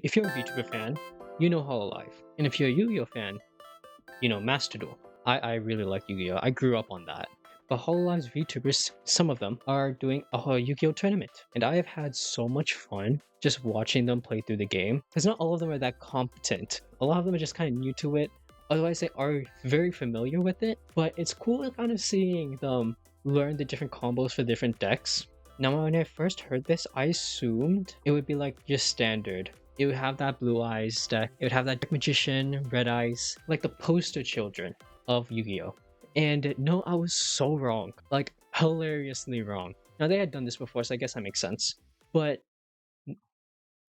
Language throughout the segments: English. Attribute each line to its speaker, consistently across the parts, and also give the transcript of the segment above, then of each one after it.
Speaker 1: if you're a VTuber fan, you know Hololive. And if you're a Yu-Gi-Oh fan, you know Master Duel. I really like Yu-Gi-Oh! I grew up on that. But Hololive's VTubers, some of them, are doing a Yu-Gi-Oh! Tournament. And I have had so much fun just watching them play through the game. Because not all of them are that competent. A lot of them are just kind of new to it. Otherwise, they are very familiar with it. But it's cool kind of seeing them learn the different combos for different decks. Now, when I first heard this, I assumed it would be like just standard. It would have that blue eyes deck. It would have that Dark Magician, red eyes, like the poster children of Yu-Gi-Oh! And no, I was so wrong. Like, hilariously wrong. Now, they had done this before, so I guess that makes sense. But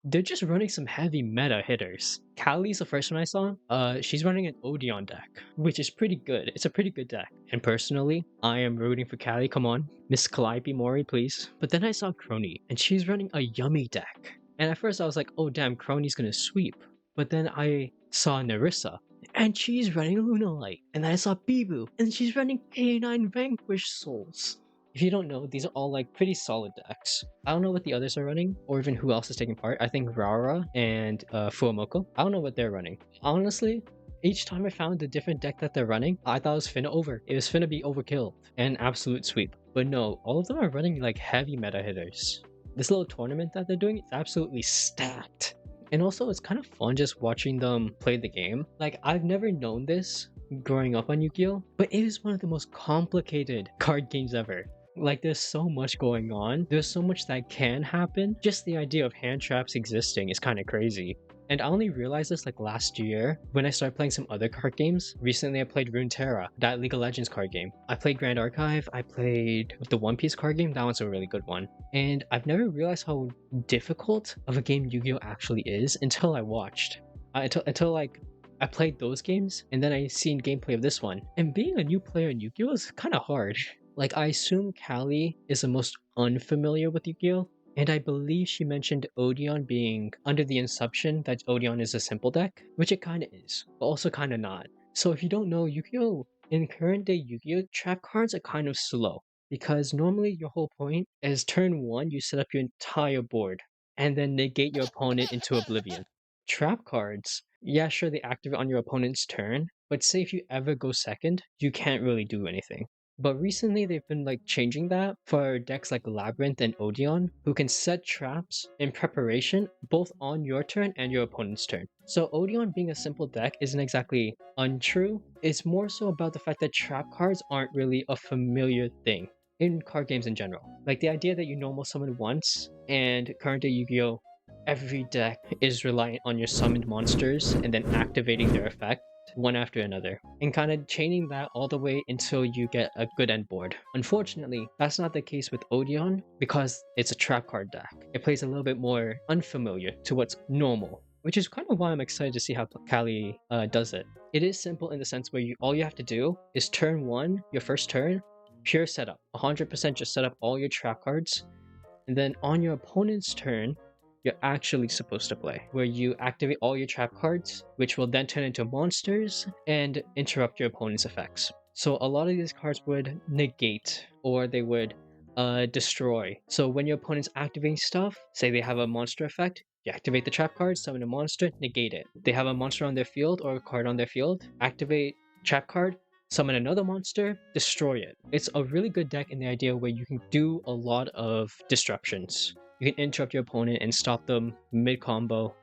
Speaker 1: they're just running some heavy meta hitters. Kali's the first one I saw. She's running an Odon deck, which is pretty good. It's a pretty good deck. And personally, I am rooting for Kali. Come on, Miss Calliope Mori, please. But then I saw Crony, and she's running a yummy deck. And at first I was like, oh damn, Crony's gonna sweep. But then I saw Narissa, and she's running Lunalight. And then I saw Bibu, and she's running K9 Vanquish Souls. If you don't know, these are all like pretty solid decks. I don't know what the others are running, or even who else is taking part. I think Rara and Fuamoko. I don't know what they're running. Honestly, each time I found a different deck that they're running, I thought it was finna over. It was finna be overkill, an absolute sweep. But no, all of them are running like heavy meta hitters. This little tournament that they're doing is absolutely stacked. And also, it's kind of fun just watching them play the game. Like, I've never known this growing up on Yu-Gi-Oh! But it is one of the most complicated card games ever. Like, there's so much going on. There's so much that can happen. Just the idea of hand traps existing is kind of crazy. And I only realized this like last year when I started playing some other card games. Recently I played Runeterra, that League of Legends card game. I played Grand Archive, I played the One Piece card game, that one's a really good one. And I've never realized how difficult of a game Yu-Gi-Oh! Actually is until I watched. Until like I played those games and then I seen gameplay of this one. And being a new player in Yu-Gi-Oh! Is kind of hard. Like, I assume Kali is the most unfamiliar with Yu-Gi-Oh! And I believe she mentioned Odon being under the assumption that Odon is a simple deck, which it kinda is, but also kinda not. So if you don't know, Yu-Gi-Oh! In current day Yu-Gi-Oh! Trap cards are kind of slow, because normally your whole point is turn 1 you set up your entire board, and then negate your opponent into oblivion. Trap cards, yeah sure they activate on your opponent's turn, but say if you ever go second, you can't really do anything. But recently they've been like changing that for decks like Labyrinth and Odeon, who can set traps in preparation both on your turn and your opponent's turn. So Odeon being a simple deck isn't exactly untrue, it's more so about the fact that trap cards aren't really a familiar thing in card games in general. Like the idea that you normal summon once, and current day Yu-Gi-Oh! Every deck is reliant on your summoned monsters and then activating their effect one after another, and kind of chaining that all the way until you get a good end board. Unfortunately, that's not the case with Odeon because it's a trap card deck. It plays a little bit more unfamiliar to what's normal, which is kind of why I'm excited to see how Kali does it. It is simple in the sense where all you have to do is turn 1, your first turn, pure setup. 100% just set up all your trap cards, and then on your opponent's turn, you're actually supposed to play, where you activate all your trap cards, which will then turn into monsters and interrupt your opponent's effects. So a lot of these cards would negate, or they would destroy. So when your opponent's activating stuff, say they have a monster effect, you activate the trap card, summon a monster, negate it. They have a monster on their field or a card on their field, activate trap card, summon another monster, destroy it. It's a really good deck in the idea where you can do a lot of disruptions. You can interrupt your opponent and stop them mid-combo,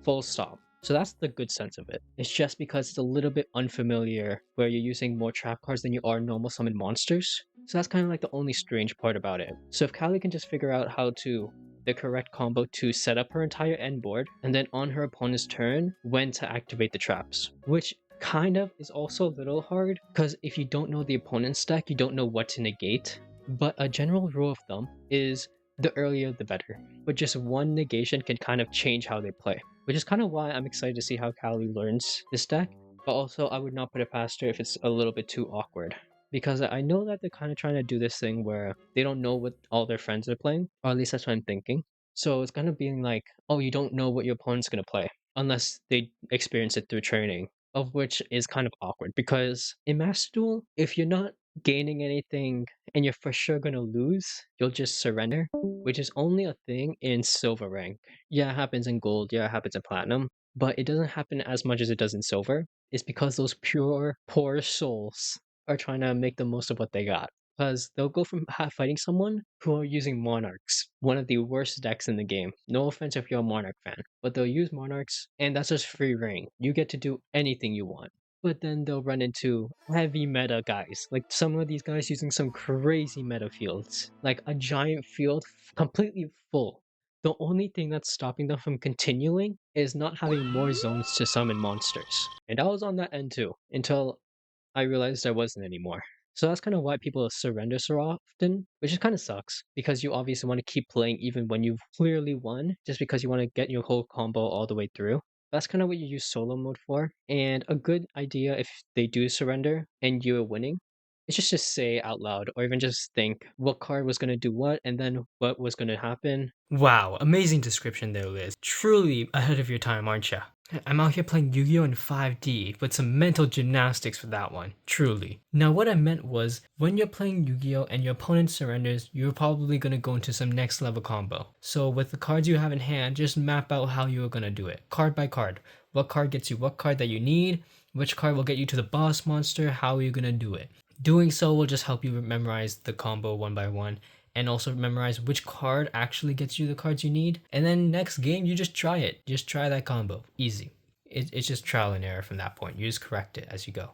Speaker 1: full stop. So that's the good sense of it. It's just because it's a little bit unfamiliar where you're using more trap cards than you are normal summon monsters. So that's kind of like the only strange part about it. So if Kali can just figure out how to the correct combo to set up her entire end board, and then on her opponent's turn, when to activate the traps, which kind of is also a little hard, because if you don't know the opponent's deck, you don't know what to negate. But a general rule of thumb is the earlier the better. But just one negation can kind of change how they play, which is kind of why I'm excited to see how Kali learns this deck. But also, I would not put it past her if it's a little bit too awkward, because I know that they're kind of trying to do this thing where they don't know what all their friends are playing, or at least that's what I'm thinking. So it's kind of being like, oh, you don't know what your opponent's going to play unless they experience it through training, of which is kind of awkward, because in Master Duel, if you're not gaining anything and you're for sure gonna lose, you'll just surrender, which is only a thing in silver rank. Yeah, it happens in gold, yeah, it happens in platinum, but it doesn't happen as much as it does in silver. It's because those pure, poor souls are trying to make the most of what they got. Because they'll go from fighting someone who are using Monarchs, one of the worst decks in the game. No offense if you're a Monarch fan, but they'll use Monarchs, and that's just free reign. You get to do anything you want. But then they'll run into heavy meta guys. Like some of these guys using some crazy meta fields. Like a giant field completely full. The only thing that's stopping them from continuing is not having more zones to summon monsters. And I was on that end too, until I realized I wasn't anymore. So that's kind of why people surrender so often, which is kind of sucks because you obviously want to keep playing even when you've clearly won, just because you want to get your whole combo all the way through. That's kind of what you use solo mode for. And a good idea if they do surrender and you're winning is just to say out loud or even just think what card was going to do what and then what was going to happen.
Speaker 2: Wow, amazing description there, Liz. Truly ahead of your time, aren't ya? I'm out here playing Yu-Gi-Oh in 5D with some mental gymnastics for that one, truly. Now what I meant was, when you're playing Yu-Gi-Oh and your opponent surrenders, you're probably going to go into some next level combo. So with the cards you have in hand, just map out how you're going to do it, card by card. What card gets you what card that you need, which card will get you to the boss monster, how are you going to do it. Doing so will just help you memorize the combo one by one, and also memorize which card actually gets you the cards you need. And then next game, you just try it. Just try that combo. Easy. It's just trial and error from that point. You just correct it as you go.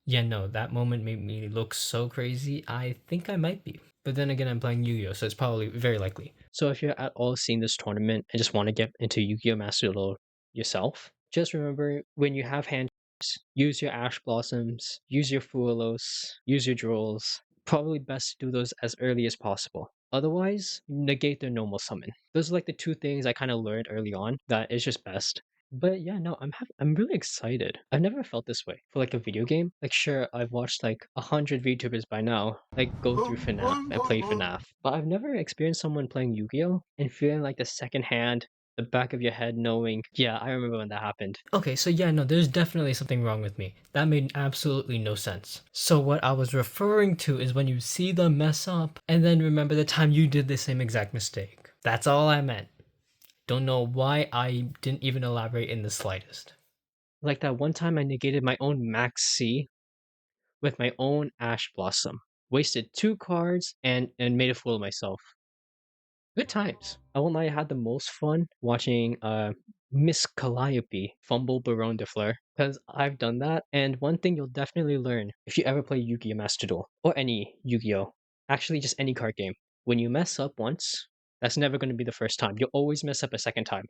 Speaker 2: Yeah, no, that moment made me look so crazy. I think I might be. But then again, I'm playing Yu-Gi-Oh, so it's probably very likely.
Speaker 1: So if you're at all seeing this tournament and just want to get into Yu-Gi-Oh! Master Duel yourself, just remember when you have hand use your Ash Blossoms, use your Fuelos, use your Drolls. Probably best to do those as early as possible. Otherwise, negate their normal summon. Those are like the two things I kind of learned early on that is just best. But yeah, no, I'm really excited. I've never felt this way for like a video game. Like sure, I've watched like 100 VTubers by now, like go through FNAF and play FNAF. But I've never experienced someone playing Yu-Gi-Oh! And feeling like the second hand, the back of your head knowing, yeah, I remember when that happened.
Speaker 2: Okay, so yeah, no, there's definitely something wrong with me. That made absolutely no sense. So what I was referring to is when you see them mess up and then remember the time you did the same exact mistake. That's all I meant. Don't know why I didn't even elaborate in the slightest.
Speaker 1: Like that one time I negated my own Max C with my own Ash Blossom. Wasted 2 cards and made a fool of myself. Good times. I won't lie, I had the most fun watching Miss Calliope fumble Baron de Fleur because I've done that. And one thing you'll definitely learn if you ever play Yu-Gi-Oh! Master Duel or any Yu-Gi-Oh! Actually, just any card game. When you mess up once, that's never going to be the first time. You'll always mess up a second time.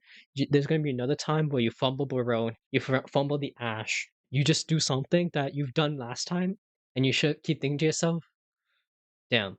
Speaker 1: There's going to be another time where you fumble Baron, you fumble the Ash. You just do something that you've done last time, and you should keep thinking to yourself, damn,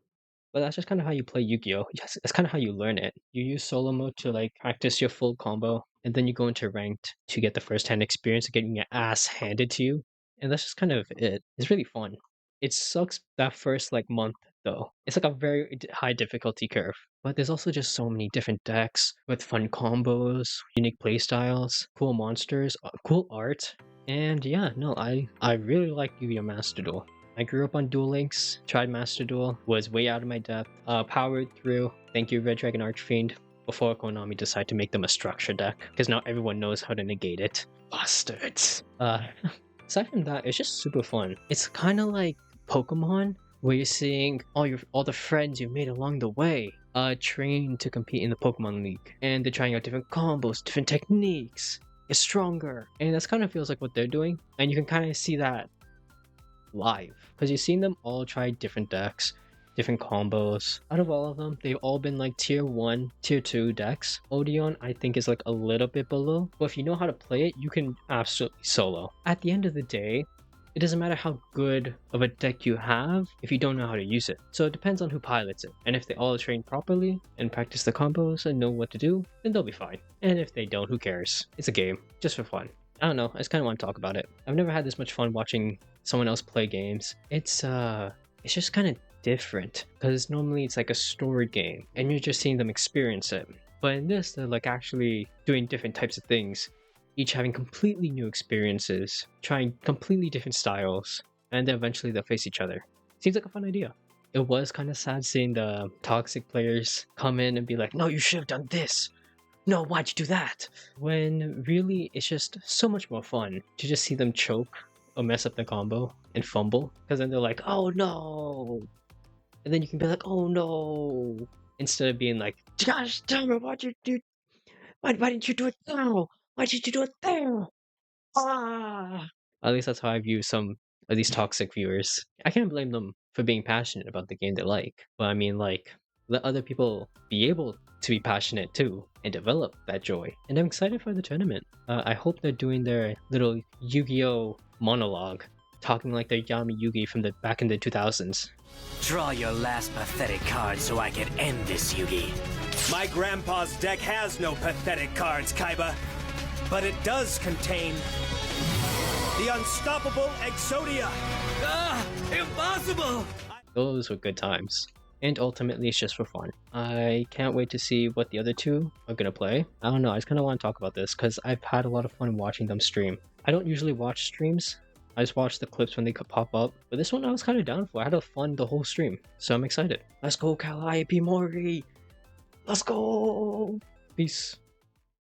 Speaker 1: but that's just kind of how you play Yu-Gi-Oh! Yes, that's kind of how you learn it. You use solo mode to like practice your full combo, and then you go into ranked to get the first-hand experience of getting your ass handed to you. And that's just kind of it. It's really fun. It sucks that first like month though. It's like a very high difficulty curve. But there's also just so many different decks with fun combos, unique playstyles, cool monsters, cool art. And yeah, no, I really like Yu-Gi-Oh! Master Duel. I grew up on Duel Links, tried Master Duel, was way out of my depth, powered through, thank you Red Dragon Archfiend, before Konami decided to make them a structure deck, because now everyone knows how to negate it. Bastards! Aside from that, it's just super fun. It's kind of like Pokemon, where you're seeing all the friends you made along the way, train to compete in the Pokemon League, and they're trying out different combos, different techniques, get stronger, and that's kind of feels like what they're doing, and you can kind of see that live because you've seen them all try different decks, different combos. Out of all of them, they've all been like tier 1, tier 2 decks. Odon I think is like a little bit below, but if you know how to play it, you can absolutely solo. At the end of the day, it doesn't matter how good of a deck you have if you don't know how to use it. So it depends on who pilots it. And if they all train properly and practice the combos and know what to do, then they'll be fine. And if they don't, who cares? It's a game, just for fun. I don't know, I just kind of want to talk about it. I've never had this much fun watching someone else play games. It's just kind of different because normally it's like a story game and you're just seeing them experience it. But in this, they're like actually doing different types of things, each having completely new experiences, trying completely different styles, and then eventually they'll face each other. Seems like a fun idea. It was kind of sad seeing the toxic players come in and be like, no, you should have done this. No, why'd you do that? When really it's just so much more fun to just see them choke or mess up the combo and fumble. Because then they're like, oh no. And then you can be like, oh no. Instead of being like, gosh damn it, why'd you do? Why didn't you do it now? Why did you do it there? Ah. At least that's how I view some of these toxic viewers. I can't blame them for being passionate about the game they like, but I mean, like, let other people be able to be passionate too and develop that joy. And I'm excited for the tournament. I hope they're doing their little Yu-Gi-Oh monologue, talking like they're Yami Yugi from the back in the 2000s.
Speaker 3: Draw your last pathetic card so I can end this, Yugi.
Speaker 4: My grandpa's deck has no pathetic cards, Kaiba, but it does contain the unstoppable Exodia.
Speaker 3: Ah, impossible!
Speaker 1: Those were good times. And ultimately, it's just for fun. I can't wait to see what the other two are gonna play. I don't know, I just kind of want to talk about this because I've had a lot of fun watching them stream. I don't usually watch streams. I just watch the clips when they could pop up. But this one I was kind of down for. I had a fun the whole stream. So I'm excited. Let's go, Calliope Mori! Let's go! Peace.